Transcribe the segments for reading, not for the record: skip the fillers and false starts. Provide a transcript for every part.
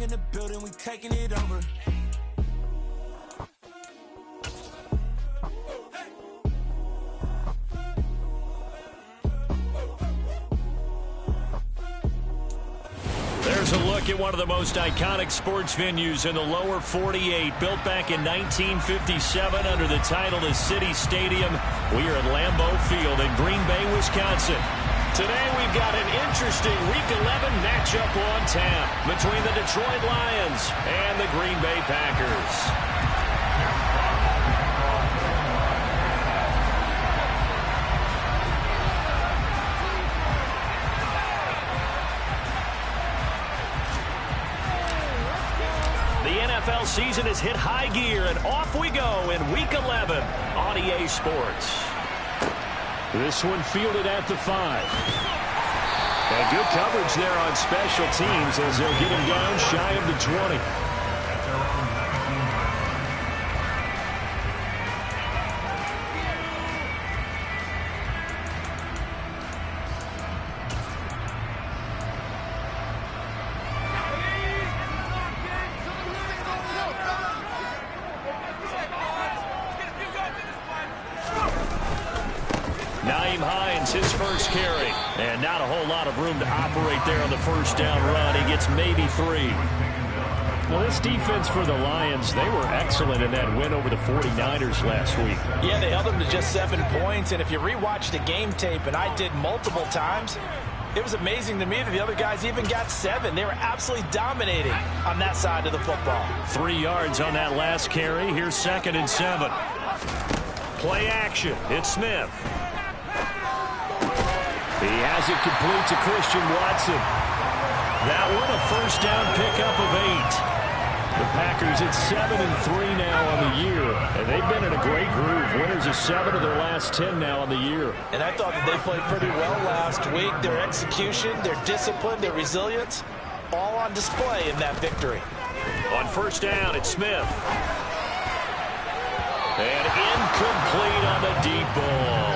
in the building, we taking it over. There's a look at one of the most iconic sports venues in the lower 48, built back in 1957 under the title of City Stadium. We are at Lambeau Field in Green Bay, Wisconsin. Today we've got an interesting Week 11 matchup on tap between the Detroit Lions and the Green Bay Packers. NFL season has hit high gear, and off we go in Week 11 on EA Sports. This one fielded at the 5. And good coverage there on special teams as they'll get him down shy of the 20. His first carry, and not a whole lot of room to operate there on the first down run. He gets maybe 3. Well, this defense for the Lions, they were excellent in that win over the 49ers last week. Yeah, they held them to just 7 points, and if you rewatch the game tape, and I did multiple times, it was amazing to me that the other guys even got 7. They were absolutely dominating on that side of the football. 3 yards on that last carry. Here's 2nd and 7. Play action. It's Smith. He has it complete to Christian Watson. That one a first down pickup of 8. The Packers at 7-3 now on the year, and they've been in a great groove. Winners of 7 of their last 10 now on the year. And I thought that they played pretty well last week. Their execution, their discipline, their resilience, all on display in that victory. On first down, it's Smith. And incomplete on the deep ball.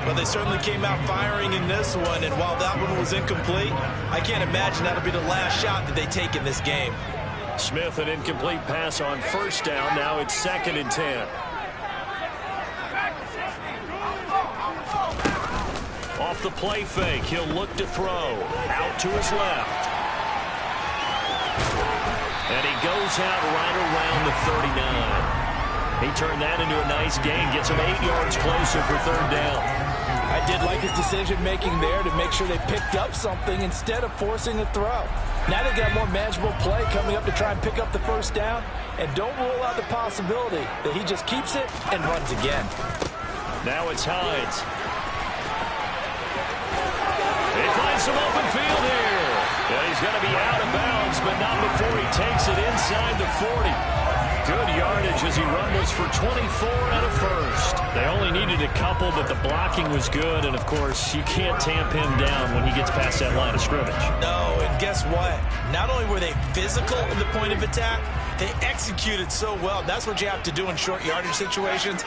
Well, they certainly came out firing in this one, and while that one was incomplete, I can't imagine that'll be the last shot that they take in this game. Smith, an incomplete pass on first down. Now it's 2nd and 10. Off the play fake, he'll look to throw. Out to his left. And he goes out right around the 39. He turned that into a nice gain, gets him 8 yards closer for 3rd down. I did like his decision-making there to make sure they picked up something instead of forcing a throw. Now they got more manageable play coming up to try and pick up the first down, and don't rule out the possibility that he just keeps it and runs again. Now it's Hines. He finds some open field here. And he's going to be out of bounds, but not before he takes it inside the 40. Good yardage as he rumbles for 24 and a first. They only needed a couple, but the blocking was good. And, of course, you can't tamp him down when he gets past that line of scrimmage. No, and guess what? Not only were they physical in the point of attack, they executed so well. That's what you have to do in short yardage situations.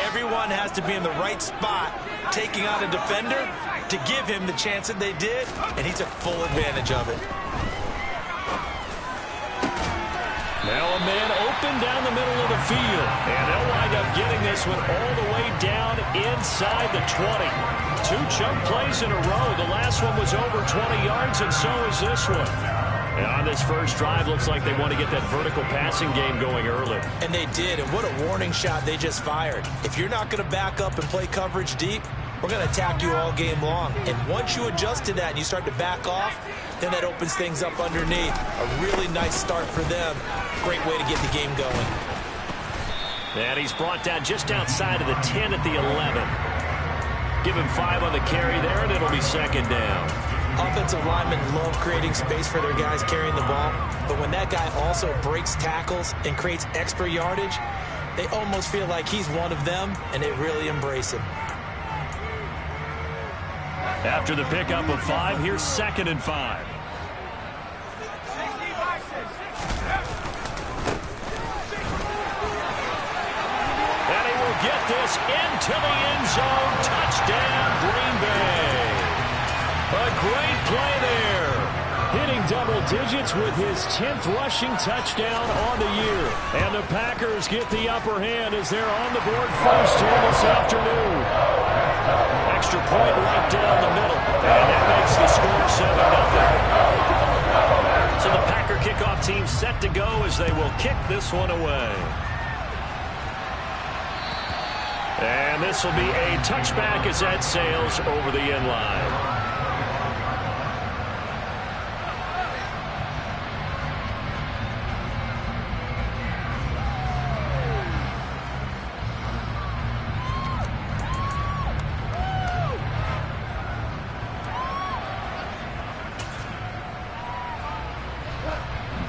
Everyone has to be in the right spot, taking on a defender to give him the chance that they did, and he took full advantage of it. Now a man open down the middle of the field. And they'll wind up getting this one all the way down inside the 20. 2 chunk plays in a row. The last one was over 20 yards, and so is this one. And on this first drive, looks like they want to get that vertical passing game going early. And they did, and what a warning shot they just fired. If you're not going to back up and play coverage deep, we're going to attack you all game long. And once you adjust to that and you start to back off, then that opens things up underneath. A really nice start for them. Great way to get the game going. And he's brought down just outside of the 10 at the 11. Give him 5 on the carry there, and it'll be 2nd down. Offensive linemen love creating space for their guys carrying the ball. But when that guy also breaks tackles and creates extra yardage, they almost feel like he's one of them, and they really embrace him. After the pickup of 5, here's 2nd and 5. And he will get this into the end zone. Touchdown, Green Bay. A great play there. Hitting double digits with his 10th rushing touchdown on the year. And the Packers get the upper hand as they're on the board first here this afternoon. Extra point right down the middle. And that makes the score 7-0. So the Packer kickoff team set to go as they will kick this one away. And this will be a touchback as that sails over the end line.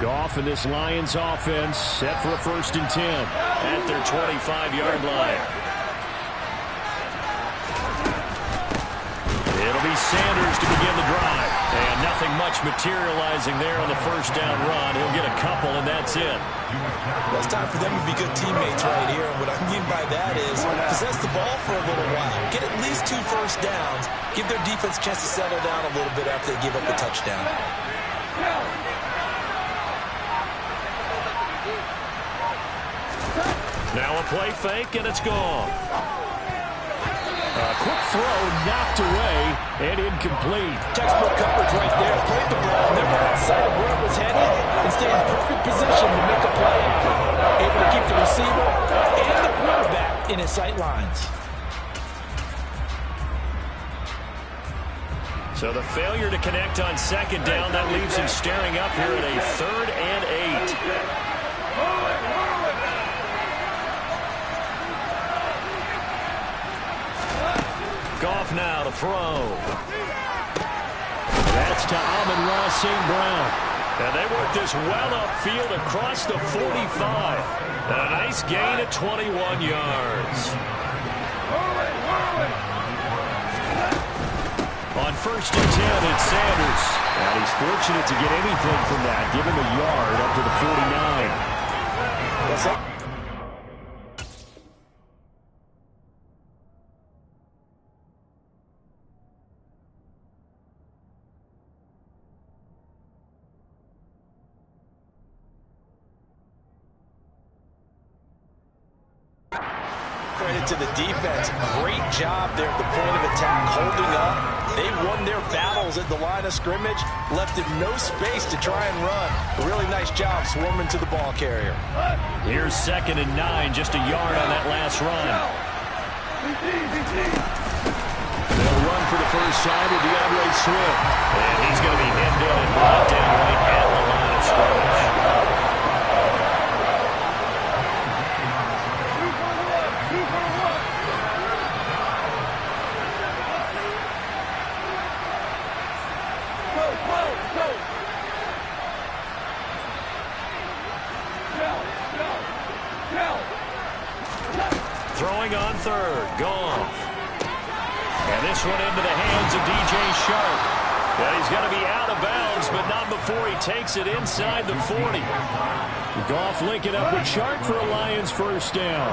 Goff and this Lions offense set for a 1st and 10 at their 25-yard line. It'll be Sanders to begin the drive. And nothing much materializing there on the 1st down run. He'll get a couple, and that's it. Well, it's time for them to be good teammates right here. And what I mean by that is possess the ball for a little while. Get at least 2 first downs. Give their defense a chance to settle down a little bit after they give up the touchdown. Now a play fake, and it's gone. A quick throw knocked away and incomplete. Textbook coverage right there. Played the ball, never outside of where it was headed, and stayed in perfect position to make a play. Able to keep the receiver and the quarterback in his sight lines. So the failure to connect on 2nd down, that leaves him staring up here at a 3rd and 8. Goff now to throw. That's to Amon-Ra St. Brown. And they work this well upfield across the 45. And a nice gain at 21 yards. On 1st and 10, it's Sanders. And he's fortunate to get anything from that. Give him a yard up to the 49. What's up? Credit to the defense. Great job there at the point of attack, holding up. They won their battles at the line of scrimmage, left it no space to try and run. A really nice job swarming to the ball carrier. Here's 2nd and 9, just a yard on that last run. They'll run for the first time with DeAndre Swift. And he's going to be hemmed in and brought down right at the line of scrimmage. Throwing on 3rd, Goff. And this one into the hands of DJ Shark. And he's going to be out of bounds, but not before he takes it inside the 40. Goff linking up with Shark for a Lions 1st down.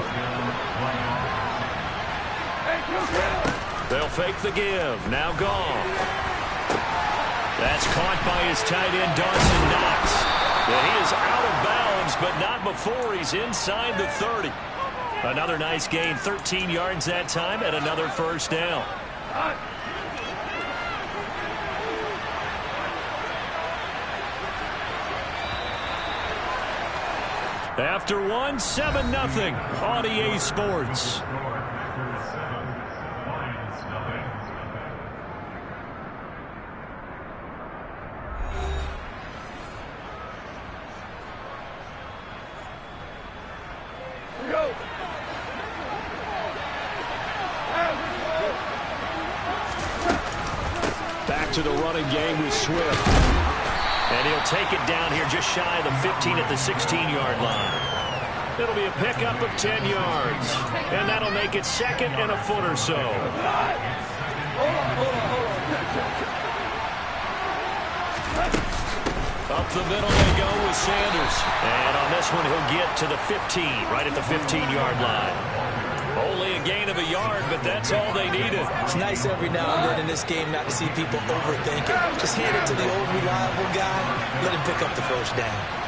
They'll fake the give. Now Goff. That's caught by his tight end, Dawson Knox. And he is out of bounds, but not before he's inside the 30. Another nice gain, 13 yards that time, and another 1st down. After one, 7-0 on EA Sports. Back to the running game with Swift. And he'll take it down here just shy of the 15 at the 16-yard line. It'll be a pickup of 10 yards. And that'll make it 2nd and a foot or so. Up the middle they go with Sanders. And on this one, he'll get to the 15, right at the 15-yard line. Only a gain of a yard, but that's all they needed. It's nice every now and then in this game not to see people overthink it. Just hand it to the old reliable guy. Let him pick up the first down.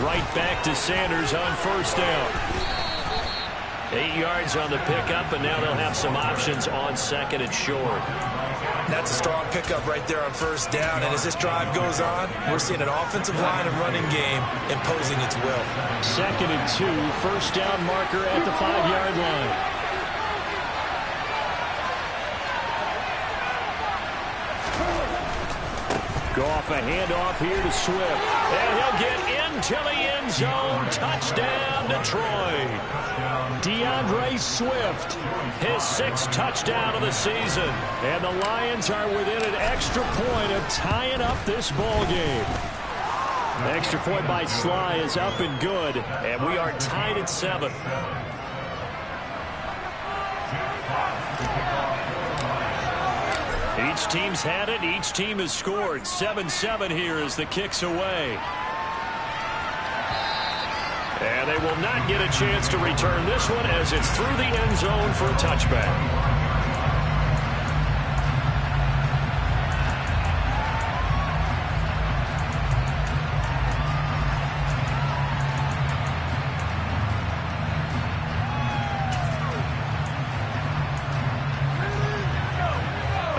Right back to Sanders on first down. 8 yards on the pickup, and now they'll have some options on second and short. That's a strong pickup right there on first down. And as this drive goes on, we're seeing an offensive line and running game imposing its will. 2nd and 2, first down marker at the 5-yard line. Go off a handoff here to Swift. And he'll get into the end zone. Touchdown, Detroit. DeAndre Swift, his 6th touchdown of the season. And the Lions are within an extra point of tying up this ball game. The extra point by Sly is up and good. And we are tied at 7. Each team's had it. Each team has scored. 7-7 here as the kick's away. And they will not get a chance to return this one as it's through the end zone for a touchback.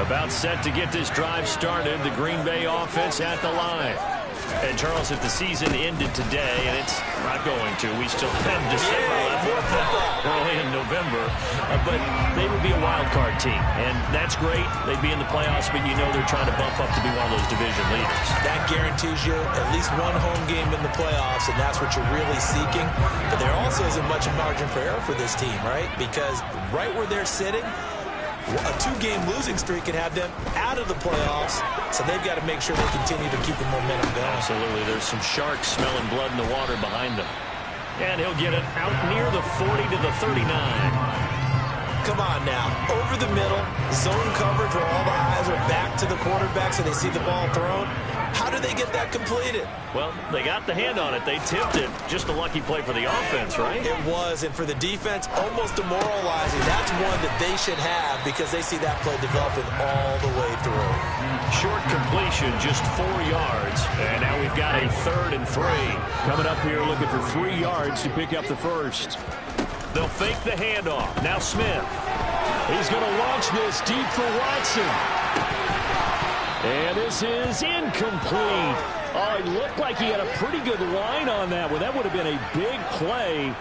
About set to get this drive started. The Green Bay offense at the line. And, Charles, if the season ended today, and it's not going to, we still have December left, early in November, but they would be a wild card team. And that's great. They'd be in the playoffs, but you know they're trying to bump up to be one of those division leaders. That guarantees you at least one home game in the playoffs, and that's what you're really seeking. But there also isn't much margin for error for this team, right? Because right where they're sitting, a 2-game losing streak can have them out of the playoffs, so they've got to make sure they continue to keep the momentum going. Absolutely. There's some sharks smelling blood in the water behind them. And he'll get it out near the 40 to the 39. Come on now. Over the middle, zone coverage where all the eyes are back to the quarterback so they see the ball thrown. How do they get that completed? Well, they got the hand on it. They tipped it. Just a lucky play for the offense, right? It was, and for the defense, almost demoralizing. That's one that they should have because they see that play developing all the way through. Short completion, just 4 yards. And now we've got a 3rd and 3. Coming up here looking for 3 yards to pick up the first. They'll fake the handoff. Now Smith. He's going to launch this deep for Watson. And this is incomplete. Oh, it looked like he had a pretty good line on that one. That would have been a big play,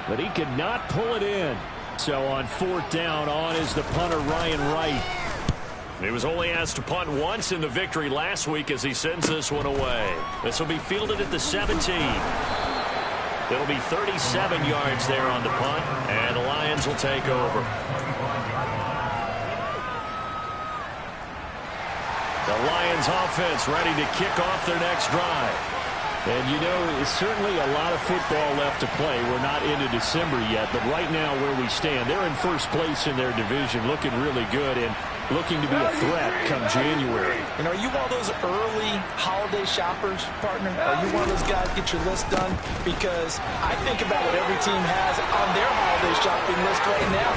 but he could not pull it in. So on 4th down, on is the punter, Ryan Wright. He was only asked to punt once in the victory last week as he sends this one away. This will be fielded at the 17. It'll be 37 yards there on the punt, and the Lions will take over. The Lions offense ready to kick off their next drive. And, you know, it's certainly a lot of football left to play. We're not into December yet, but right now where we stand, they're in first place in their division, looking really good and looking to be a threat come January. And are you one of those early holiday shoppers, partner? Are you one of those guys get your list done? Because I think about what every team has on their holiday shopping list right now.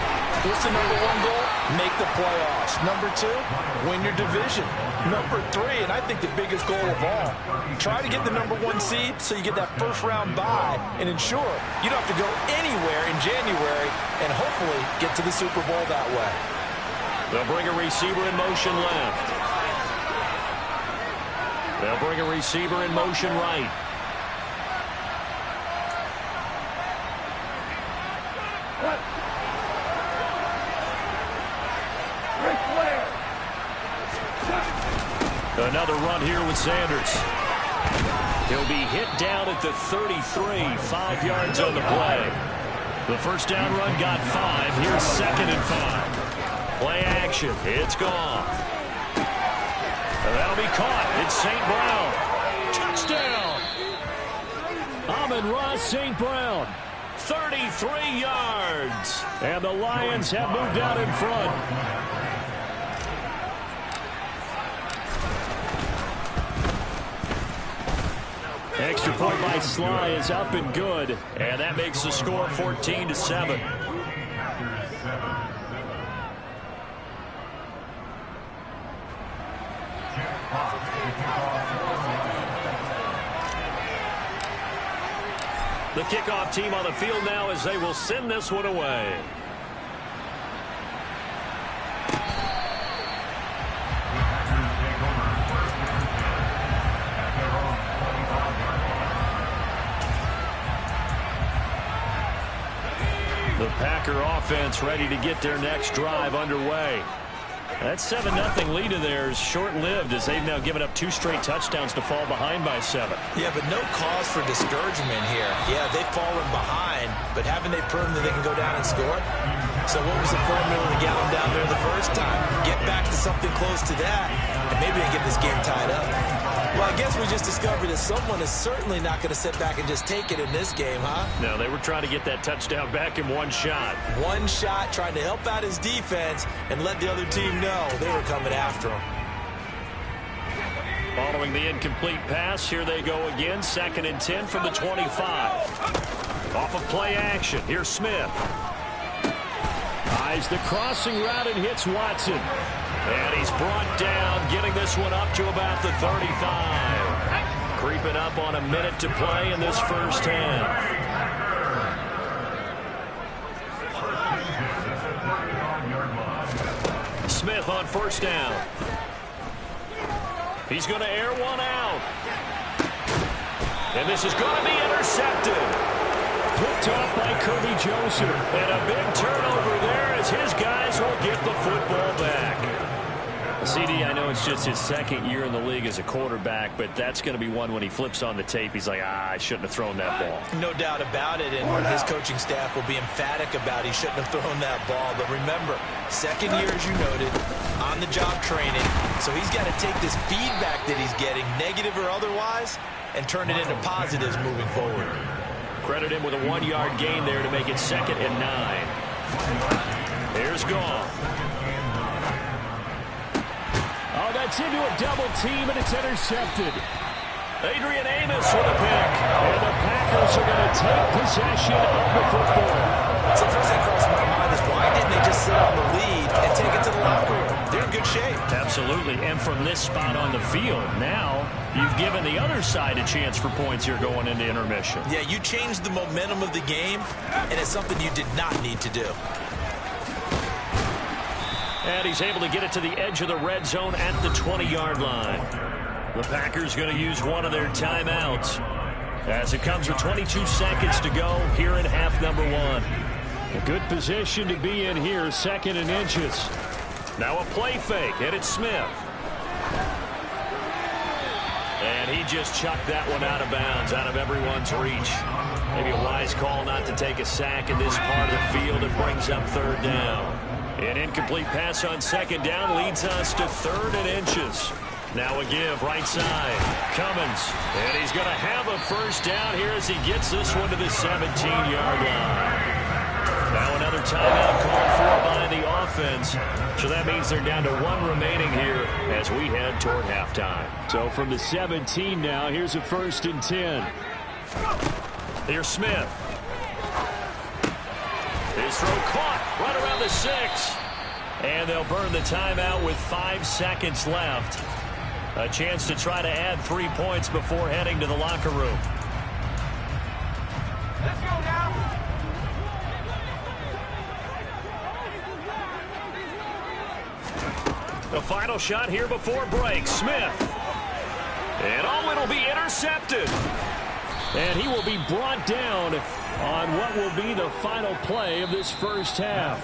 What's the number 1 goal? Make the playoffs. Number 2, win your division. Number 3, and I think the biggest goal of all, try to get the number 1 seed so you get that first-round bye and ensure you don't have to go anywhere in January and hopefully get to the Super Bowl that way. They'll bring a receiver in motion left. They'll bring a receiver in motion right. Another run here with Sanders. He'll be hit down at the 33, 5 yards on the play. The first down run got 5. Here's 2nd and 5. Play action. It's gone. And that'll be caught. It's St. Brown. Touchdown. Amon-Ra St. Brown. 33 yards. And the Lions have moved out in front. extra point by Sly is up and good. And that makes the score 14-7. The kickoff team on the field now as they will send this one away. The Packer offense ready to get their next drive underway. That 7-0 lead of theirs short-lived as they've now given up 2 straight touchdowns to fall behind by 7. Yeah, but no cause for discouragement here. Yeah, they've fallen behind, but haven't they proven that they can go down and score? So what was the formula to get them down there the first time? Get back to something close to that, and maybe they get this game tied up. Well, I guess we just discovered that someone is certainly not going to sit back and just take it in this game, huh? No, they were trying to get that touchdown back in one shot. One shot, trying to help out his defense and let the other team know they were coming after him. Following the incomplete pass, here they go again. 2nd and 10 from the 25. Off of play action, here's Smith. Eyes the crossing route and hits Watson. And he's brought down, getting this one up to about the 35. Creeping up on a minute to play in this first half. Smith on first down. He's going to air one out. And this is going to be intercepted. Picked off by Kirby Joseph. And a big turnover there as his guys will get the football back. CD, I know it's just his 2nd year in the league as a quarterback, but that's going to be one when he flips on the tape. He's like, I shouldn't have thrown that ball. No doubt about it, and his coaching staff will be emphatic about he shouldn't have thrown that ball. But remember, 2nd year, as you noted, on-the-job training. So he's got to take this feedback that he's getting, negative or otherwise, and turn it into positives moving forward. Credit him with a 1-yard gain there to make it 2nd and 9. Here's Goff. Oh, that's into a double team, and it's intercepted. Adrian Amos with a pick. And the Packers are going to take possession of the football. So the first thing crossed my mind is why didn't they just sit on the lead and take it to the locker room? They're in good shape. Absolutely. And from this spot on the field, now you've given the other side a chance for points here going into intermission. Yeah, you changed the momentum of the game, and it's something you did not need to do. And he's able to get it to the edge of the red zone at the 20-yard line. The Packers going to use one of their timeouts as it comes with 22 seconds to go here in half number 1. A good position to be in here, 2nd and inches. Now a play fake, and it's Smith. And he just chucked that one out of bounds, out of everyone's reach. Maybe a wise call not to take a sack in this part of the field. It brings up 3rd down. An incomplete pass on 2nd down leads us to 3rd and inches. Now a give right side. Cummins. And he's going to have a first down here as he gets this one to the 17-yard line. Now another timeout called for by the offense. So that means they're down to 1 remaining here as we head toward halftime. So from the 17 now, here's a 1st and 10. Here's Smith. His throw caught right around the 6. And they'll burn the timeout with 5 seconds left. A chance to try to add 3 points before heading to the locker room. Let's go now. The final shot here before break. Smith. And oh, it'll be intercepted. And he will be brought down on what will be the final play of this first half.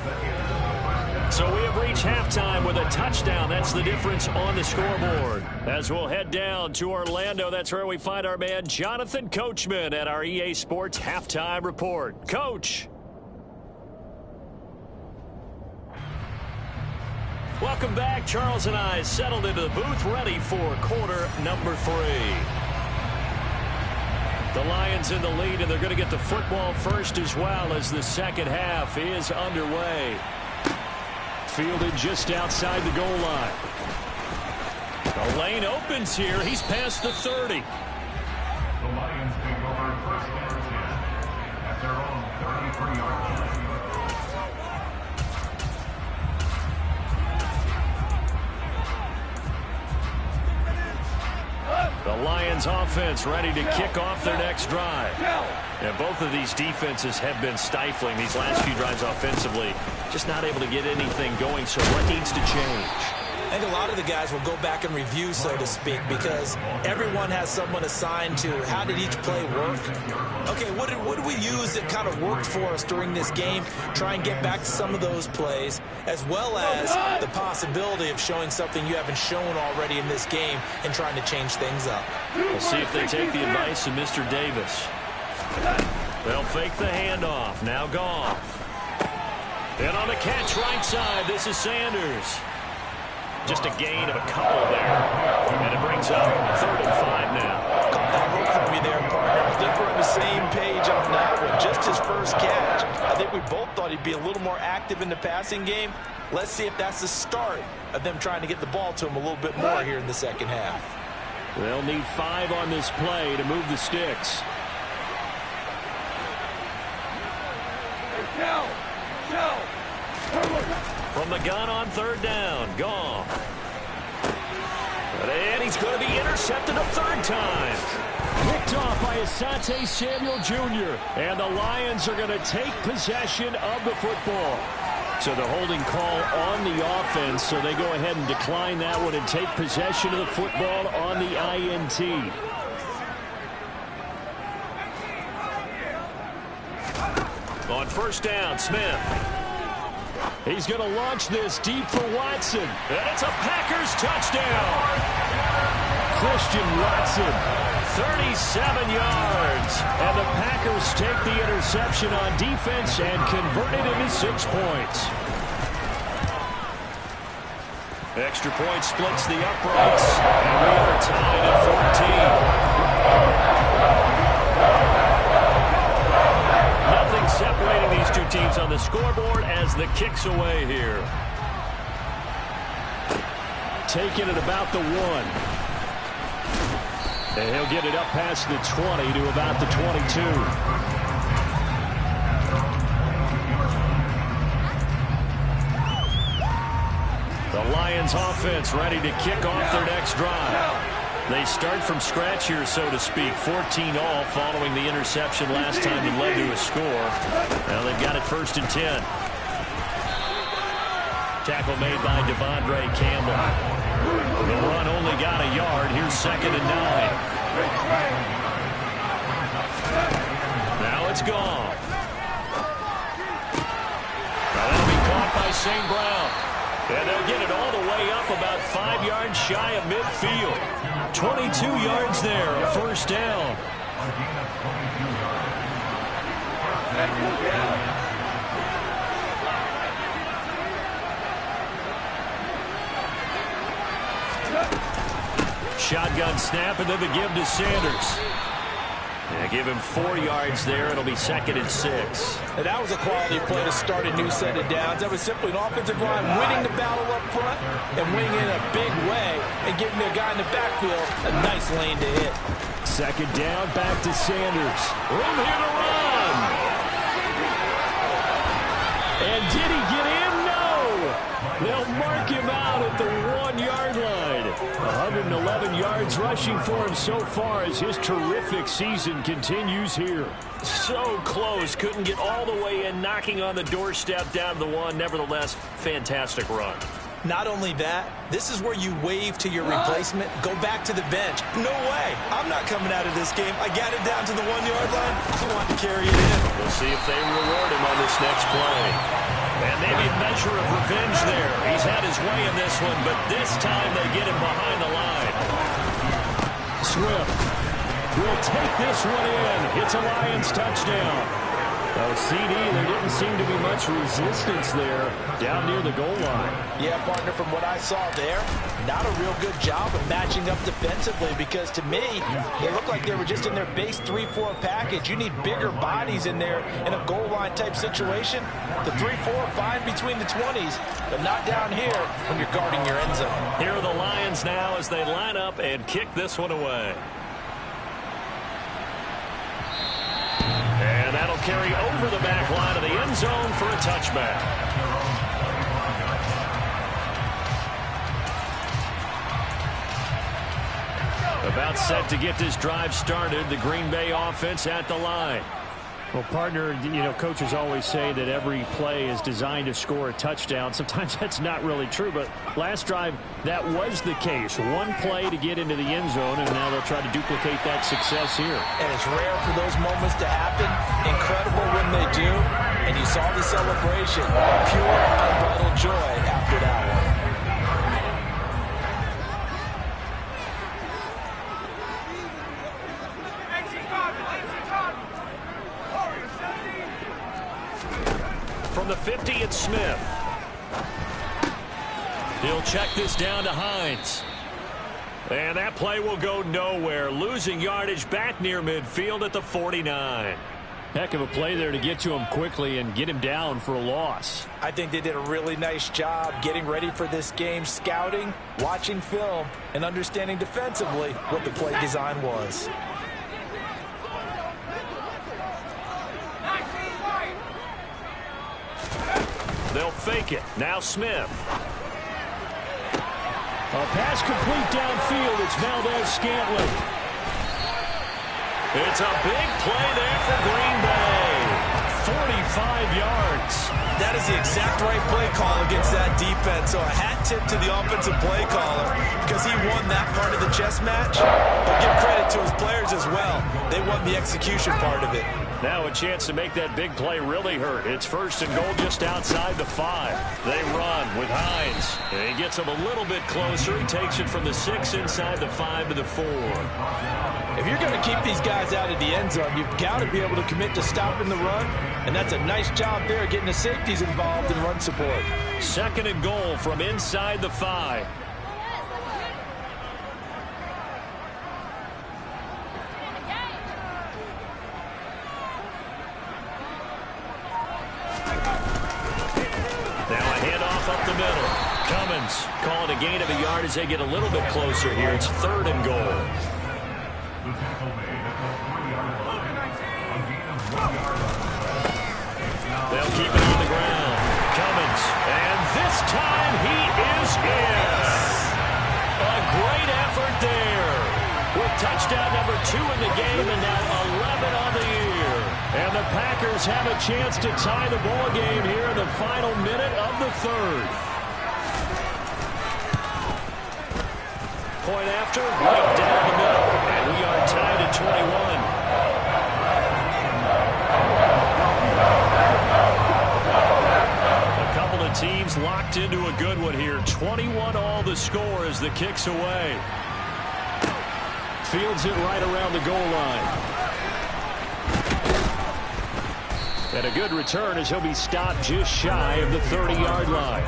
So we have reached halftime with a touchdown. That's the difference on the scoreboard. As we'll head down to Orlando, that's where we find our man Jonathan Coachman at our EA Sports Halftime Report. Coach. Welcome back. Charles and I settled into the booth, ready for quarter number 3. The Lions in the lead, and they're going to get the football first as well as the second half is underway. Fielded just outside the goal line. The lane opens here. He's past the 30. The Lions The Lions offense ready to kick off their next drive. And both of these defenses have been stifling these last few drives offensively. Just not able to get anything going, so what needs to change? I think a lot of the guys will go back and review, so to speak, because everyone has someone assigned to how did each play work. Okay, what did we use that kind of worked for us during this game? Try and get back to some of those plays, as well as the possibility of showing something you haven't shown already in this game and trying to change things up. We'll see if they take the advice of Mr. Davis. They'll fake the handoff. Now Goff. And on the catch right side, this is Sanders. Just a gain of a couple there. And it brings up 3rd and 5 now. Caught that hook for me there, partner. I think we're on the same page on that one. Just his first catch. I think we both thought he'd be a little more active in the passing game. Let's see if that's the start of them trying to get the ball to him a little bit more here in the second half. They'll need 5 on this play to move the sticks. From the gun on 3rd down, Goff. And he's going to be intercepted a 3rd time. Picked off by Asante Samuel Jr. And the Lions are going to take possession of the football. So the holding call on the offense, so they go ahead and decline that one and take possession of the football on the INT. On 1st down, Smith. He's going to launch this deep for Watson. And it's a Packers touchdown. Christian Watson. 37 yards. And the Packers take the interception on defense and convert it into 6 points. Extra point splits the uprights. And we are tied at 14. Nothing separating these two teams on the scoreboard as the kick's away here. Taking it about the 1. And he'll get it up past the 20 to about the 22. The Lions offense ready to kick off their next drive. They start from scratch here, so to speak. 14-all following the interception last time that led to a score. Now they've got it 1st and 10. Tackle made by Devondre Campbell. The run only got a yard. Here's 2nd and 9. Now it's gone. Now that'll be caught by St. Brown. And they'll get it all the way up about 5 yards shy of midfield. 22 yards there, a 1st down. Shotgun snap and then the give to Sanders. Yeah, give him 4 yards there. It'll be 2nd and 6. And that was a quality play to start a new set of downs. That was simply an offensive line winning the battle up front and winning in a big way and giving the guy in the backfield a nice lane to hit. 2nd down, back to Sanders. Room here to run. And did he get in? No. They'll mark him out at the 1-yard line. 111 yards rushing for him so far as his terrific season continues here. So close. Couldn't get all the way in, knocking on the doorstep down to the 1. Nevertheless, fantastic run. Not only that, this is where you wave to your replacement, go back to the bench. No way. I'm not coming out of this game. I got it down to the 1-yard line. I want to carry it in. We'll see if they reward him on this next play. And maybe a measure of revenge there. He's had his way in this one, but this time they get him behind the line. Swift will take this one in. It's a Lions touchdown. CD, there didn't seem to be much resistance there down near the goal line. Yeah, partner, from what I saw there, not a real good job of matching up defensively because to me, it looked like they were just in their base 3-4 package. You need bigger bodies in there in a goal line type situation. The 3-4 fine between the 20s, but not down here when you're guarding your end zone. Here are the Lions now as they line up and kick this one away. And that'll carry over the back line of the end zone for a touchback. About set to get this drive started. The Green Bay offense at the line. Well, partner, coaches always say that every play is designed to score a touchdown. Sometimes that's not really true, but last drive, that was the case. One play to get into the end zone, and now they'll try to duplicate that success here. And it's rare for those moments to happen. Incredible when they do. And you saw the celebration. Pure, unbridled joy after that one. From the 50, it's Smith. He'll check this down to Hines. And that play will go nowhere. Losing yardage back near midfield at the 49. Heck of a play there to get to him quickly and get him down for a loss. I think they did a really nice job getting ready for this game, scouting, watching film, and understanding defensively what the play design was. They'll fake it. Now Smith. A pass complete downfield. It's Valdez-Scantling. It's a big play there for Green Bay. 45 yards. That is the exact right play call against that defense. So a hat tip to the offensive play caller because he won that part of the chess match. But give credit to his players as well. They won the execution part of it. Now a chance to make that big play really hurt. It's first and goal just outside the 5. They run with Hines. And he gets him a little bit closer. He takes it from the 6 inside the 5 to the 4. If you're going to keep these guys out of the end zone, you've got to be able to commit to stopping the run. And that's a nice job there, getting the safeties involved in run support. Second and goal from inside the 5. Now a handoff up the middle. Cummins calling a gain of a yard as they get a little bit closer here. It's third and goal. They'll keep it on the ground. Cummins, and this time he is in. A great effort there. With touchdown number 2 in the game and now 11 on the year. And the Packers have a chance to tie the ball game here in the final minute of the third. Point after, right down the middle. And we are tied at 21. Teams locked into a good one here. 21 all the score as the kick's away. Fields it right around the goal line. And a good return as he'll be stopped just shy of the 30-yard line.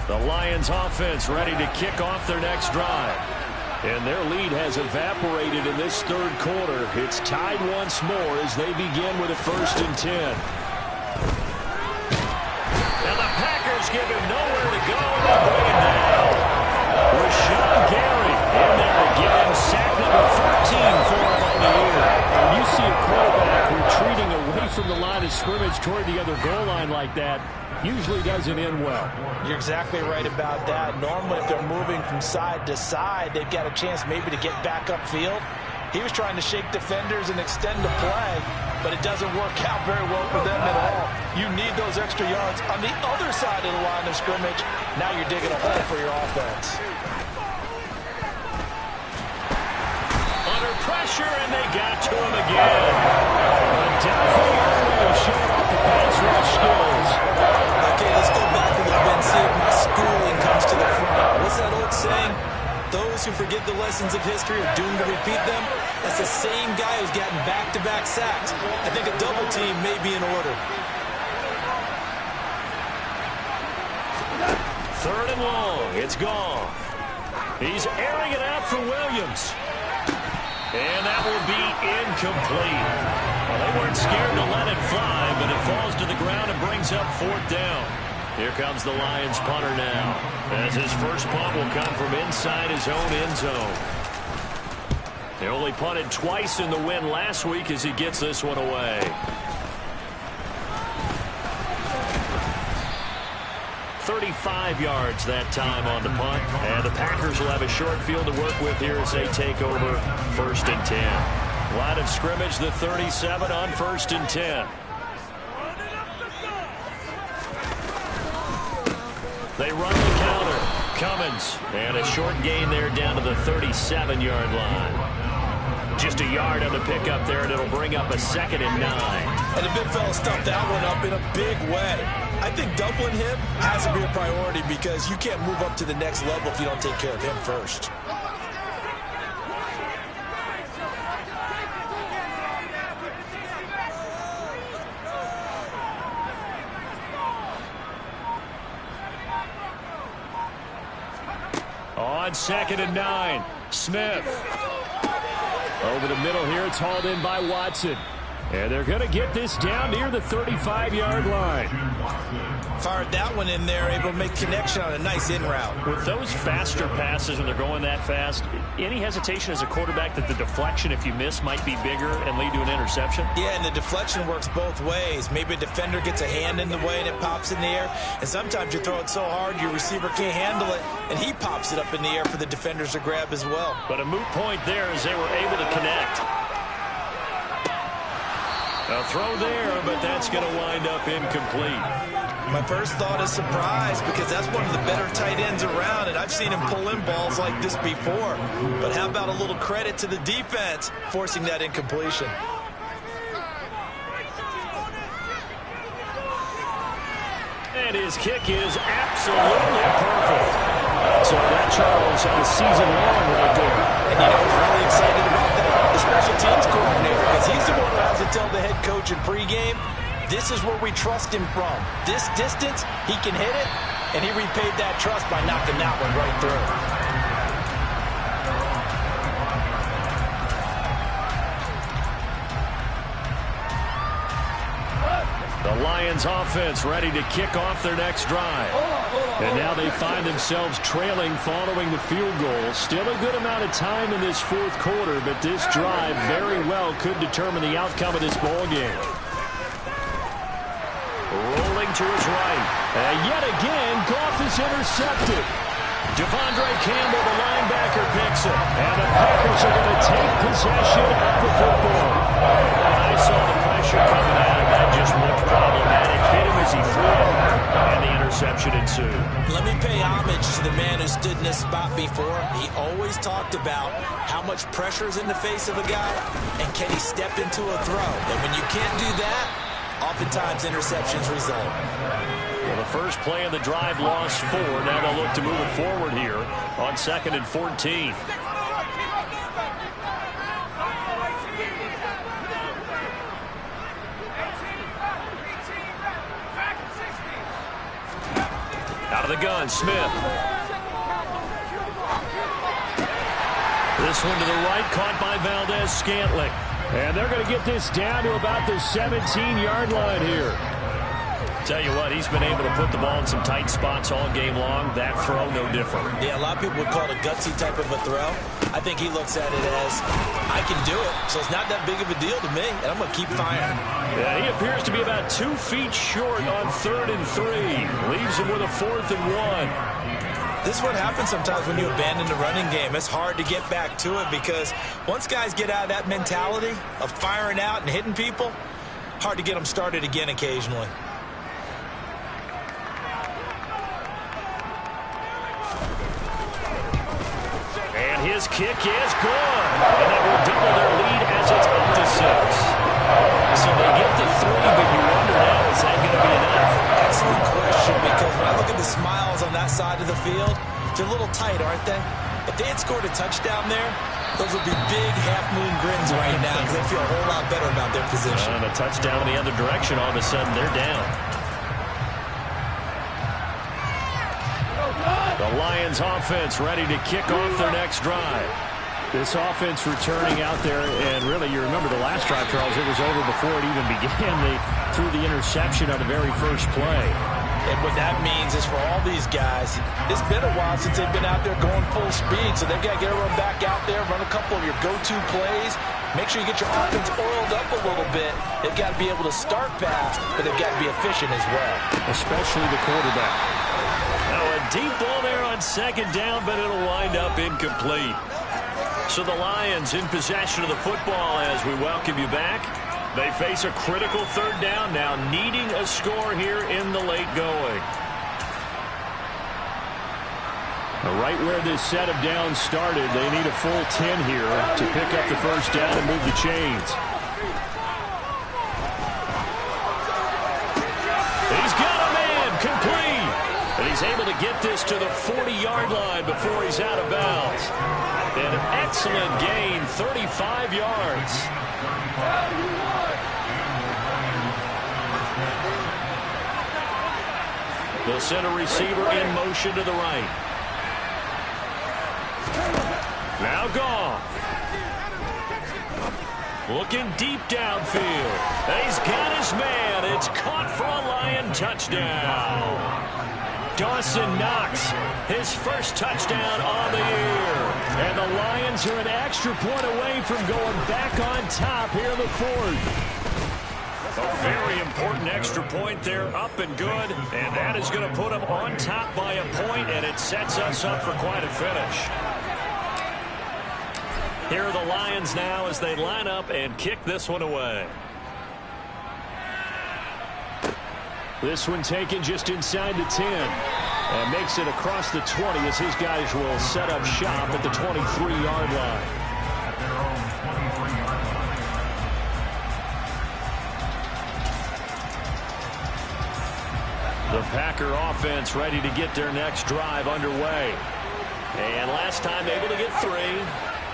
The Lions offense ready to kick off their next drive. And their lead has evaporated in this third quarter. It's tied once more as they begin with a 1st and 10. And the Packers give him nowhere to go and they bring him down. Rashawn Gary in there again, sack number 14 for him on the year. When you see a quarterback retreating away from the line of scrimmage toward the other goal line like that, usually doesn't end well. You're exactly right about that. Normally, if they're moving from side to side, they've got a chance maybe to get back upfield. He was trying to shake defenders and extend the play, but it doesn't work out very well for them at all. You need those extra yards on the other side of the line of scrimmage. Now you're digging a hole for your offense. Under pressure, and they got to him again. A doubtful area showing off the pass rush skills. Okay, let's go back a little bit and see if my schooling comes to the front. What's that old saying? Those who forget the lessons of history are doomed to repeat them. That's the same guy who's gotten back-to-back sacks. I think a double team may be in order. Third and long. It's gone. He's airing it out for Williams. And that will be incomplete. Well, they weren't scared to let it fly, but it falls to the ground and brings up 4th down. Here comes the Lions punter now, as his first punt will come from inside his own end zone. They only punted twice in the win last week as he gets this one away. .35 yards that time on the punt. And the Packers will have a short field to work with here as they take over 1st and 10. Line of scrimmage, the 37 on 1st and 10. They run the counter. Cummins. And a short gain there down to the 37-yard line. Just a yard on the pickup there, and it'll bring up a 2nd and 9. And the big fella stuffed that one up in a big way. I think doubling him has to be a priority because you can't move up to the next level if you don't take care of him first. On 2nd and 9, Smith. Over the middle here, it's hauled in by Watson. And they're going to get this down near the 35-yard line. Fired that one in there, able to make connection on a nice in route. With those faster passes and they're going that fast, any hesitation as a quarterback that the deflection, if you miss, might be bigger and lead to an interception? Yeah, and the deflection works both ways. Maybe a defender gets a hand in the way and it pops in the air. And sometimes you throw it so hard your receiver can't handle it, and he pops it up in the air for the defenders to grab as well. But a moot point there as they were able to connect. A throw there, but that's going to wind up incomplete. My first thought is surprise because that's one of the better tight ends around, and I've seen him pull in balls like this before. But how about a little credit to the defense forcing that incompletion? And his kick is absolutely perfect. So that, Charles, had a season long right there. And you know, I was really excited about that. The special teams coordinator, because he's the one who has to tell the head coach in pregame, this is where we trust him from. This distance, he can hit it, and he repaid that trust by knocking that one right through. The Lions offense ready to kick off their next drive. And now they find themselves trailing following the field goal. Still a good amount of time in this 4th quarter, but this drive very well could determine the outcome of this ball game. Rolling to his right. And yet again, Goff is intercepted. Devondre Campbell, the linebacker, picks it. And the Packers are going to take possession of the football. And I saw the pressure coming at him. That just looked problematic. Hit him as he threw it, and the interception ensued. Let me pay homage to the man who stood in this spot before. He always talked about how much pressure is in the face of a guy, and can he step into a throw. And when you can't do that, oftentimes interceptions result. Well, the first play of the drive lost 4. Now they'll look to move it forward here on 2nd and 14. Out of the gun, Smith. This one to the right, caught by Valdez-Scantling. And they're going to get this down to about the 17-yard line here. Tell you what, he's been able to put the ball in some tight spots all game long. That throw, no different. Yeah, a lot of people would call it a gutsy type of a throw. I think he looks at it as, I can do it, so it's not that big of a deal to me, and I'm going to keep firing. Yeah, he appears to be about 2 feet short on 3rd and 3. Leaves him with a 4th and 1. This is what happens sometimes when you abandon the running game. It's hard to get back to it because once guys get out of that mentality of firing out and hitting people, hard to get them started again occasionally. And his kick is good. And that will double their lead as it's up to 6. So they get to 3, but you wonder now, is that going to be enough? Excellent question, because when I look at the smiles on that side of the field, they're a little tight, aren't they? If they had scored a touchdown there, those would be big half-moon grins right now because they feel a whole lot better about their position. And a touchdown in the other direction, all of a sudden they're down. The Lions offense ready to kick off their next drive. This offense returning out there, and really, you remember the last drive, Charles, it was over before it even began. They threw the interception on the very first play. And what that means is for all these guys, it's been a while since they've been out there going full speed, so they've got to get everyone back out there, run a couple of your go-to plays, make sure you get your offense oiled up a little bit. They've got to be able to start fast, but they've got to be efficient as well. Especially the quarterback. Now a deep ball there on second down, but it'll wind up incomplete. So the Lions in possession of the football as we welcome you back. They face a critical third down now, needing a score here in the late going. Right where this set of downs started, they need a full 10 here to pick up the first down and move the chains. He's got a man, complete. And he's able to get this to the 40-yard line before he's out of bounds. An excellent gain, 35 yards. They'll send a receiver in motion to the right. Now Goff. Looking deep downfield. He's got his man. It's caught for a Lion touchdown. Dawson Knox, his first touchdown on the year. And the Lions are an extra point away from going back on top here in the fourth. A very important extra point there, up and good, and that is going to put them on top by a point, and it sets us up for quite a finish. Here are the Lions now as they line up and kick this one away. This one taken just inside the 10 and makes it across the 20 as his guys will set up shop at the 23-yard line. The Packer offense ready to get their next drive underway. And last time able to get 3.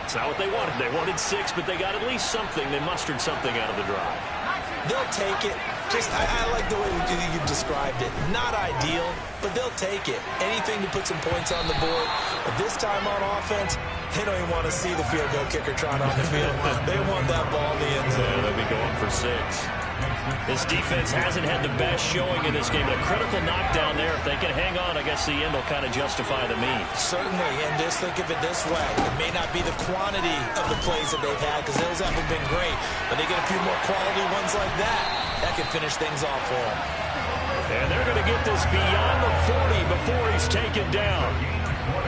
It's not what they wanted. They wanted 6, but they got at least something. They mustered something out of the drive. They'll take it. I like the way you described it. Not ideal, but they'll take it. Anything to put some points on the board. But this time on offense, they don't even want to see the field goal kicker trot on the field. They want that ball in the end zone. Yeah, they'll be going for 6. This defense hasn't had the best showing in this game. A critical knockdown there. If they can hang on, I guess the end will kind of justify the means. Certainly, and just think of it this way. It may not be the quantity of the plays that they've had, because those haven't been great, but they get a few more quality ones like that. That can finish things off for them. And they're going to get this beyond the 40 before he's taken down.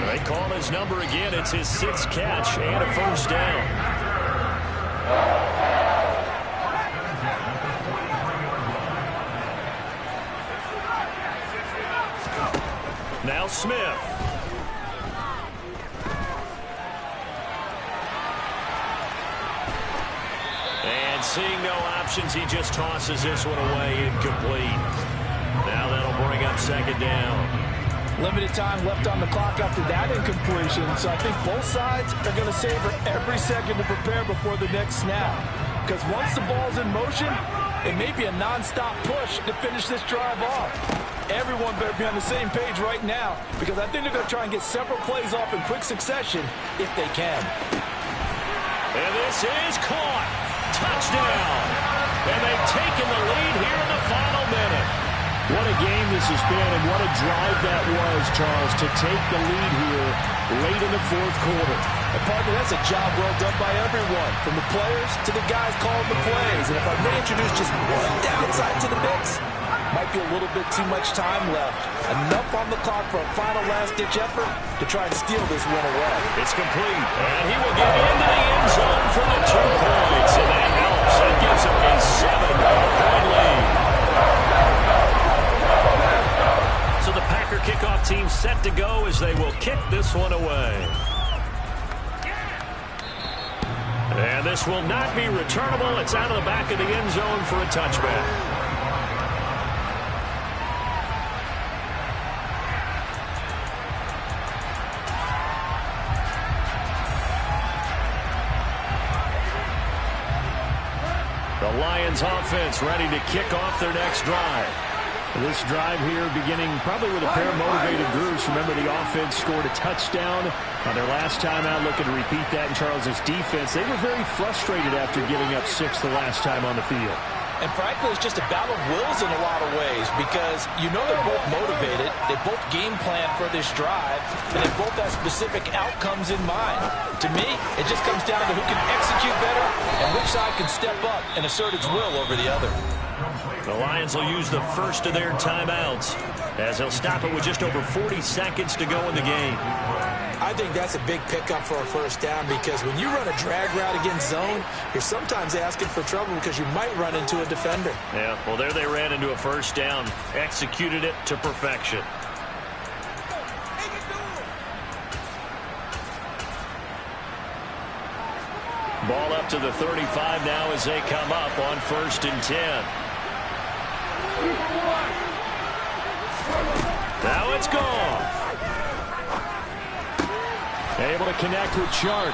They call his number again. It's his 6th catch and a first down. Now Smith. And seeing no options, he just tosses this one away, incomplete. Now that'll bring up second down. Limited time left on the clock after that incompletion, so I think both sides are going to savor every second to prepare before the next snap. Because once the ball's in motion, it may be a non-stop push to finish this drive off. Everyone better be on the same page right now, because I think they're going to try and get several plays off in quick succession if they can. And this is caught. Touchdown. And they've taken the lead here in the final minute. What a game this has been, and what a drive that was, Charles, to take the lead here late in the fourth quarter. And partner, that's a job well done by everyone, from the players to the guys calling the plays. And if I may introduce just one downside to the mix, might be a little bit too much time left. Enough on the clock for a final last-ditch effort to try and steal this one away. It's complete, and he will get into the end zone for the 2 points, and that helps. That gives him a 7-point lead. So the Packer kickoff team set to go as they will kick this one away. And this will not be returnable. It's out of the back of the end zone for a touchback. The Lions offense ready to kick off their next drive. This drive here beginning probably with a pair of motivated groups. Remember, the offense scored a touchdown on their last time out, looking to repeat that in Charles's defense. They were very frustrated after giving up 6 the last time on the field. And frankly, it's just a battle of wills in a lot of ways because you know they're both motivated. They both game plan for this drive, and they both have specific outcomes in mind. To me, it just comes down to who can execute better and which side can step up and assert its will over the other. The Lions will use the first of their timeouts as they'll stop it with just over 40 seconds to go in the game. I think that's a big pickup for a first down because when you run a drag route against zone, you're sometimes asking for trouble because you might run into a defender. Yeah, well, there they ran into a first down, executed it to perfection. Ball up to the 35 now as they come up on 1st and 10. Now it's gone. Able to connect with Chark.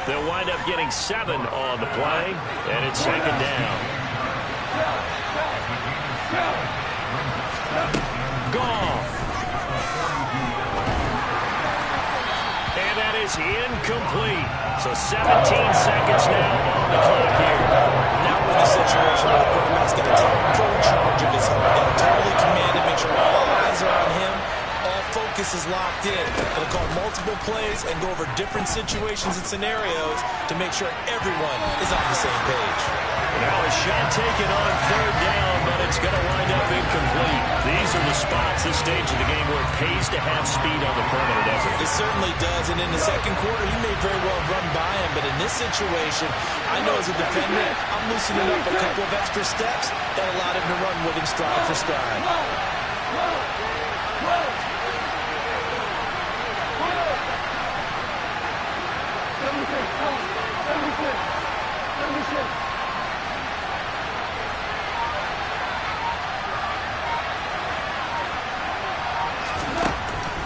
They'll wind up getting 7 on the play, and it's 2nd down. Gone. And that is incomplete. So 17 seconds now on the clock here. Now we're in a situation where the quarterback's got to take full charge of his home. Got to totally command it, make sure all eyes are on him. All focus is locked in. They'll call multiple plays and go over different situations and scenarios to make sure everyone is on the same page. Now a shot taken on 3rd down, but it's going to wind up incomplete. These are the spots, this stage of the game, where it pays to have speed on the perimeter, doesn't it? It certainly does, and in the second quarter, he may very well run by him, but in this situation, I know as a defender, I'm loosening up a couple of extra steps that allowed him to run with him stride for stride.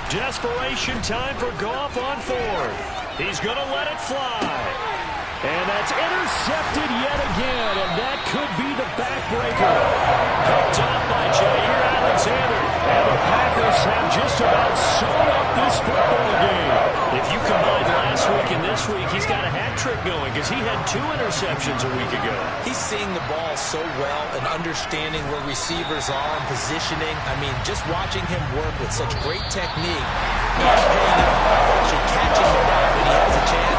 Desperation time for Goff on 4th. He's going to let it fly. And that's intercepted yet again, and that could be the backbreaker. Picked up by Jair Alexander. And the Packers have just about sewn up this football game. If you combine last week and this week, he's got a hat trick going because he had 2 interceptions a week ago. He's seeing the ball so well and understanding where receivers are and positioning. I mean, just watching him work with such great technique and paying it off, actually catching the ball when he has a chance.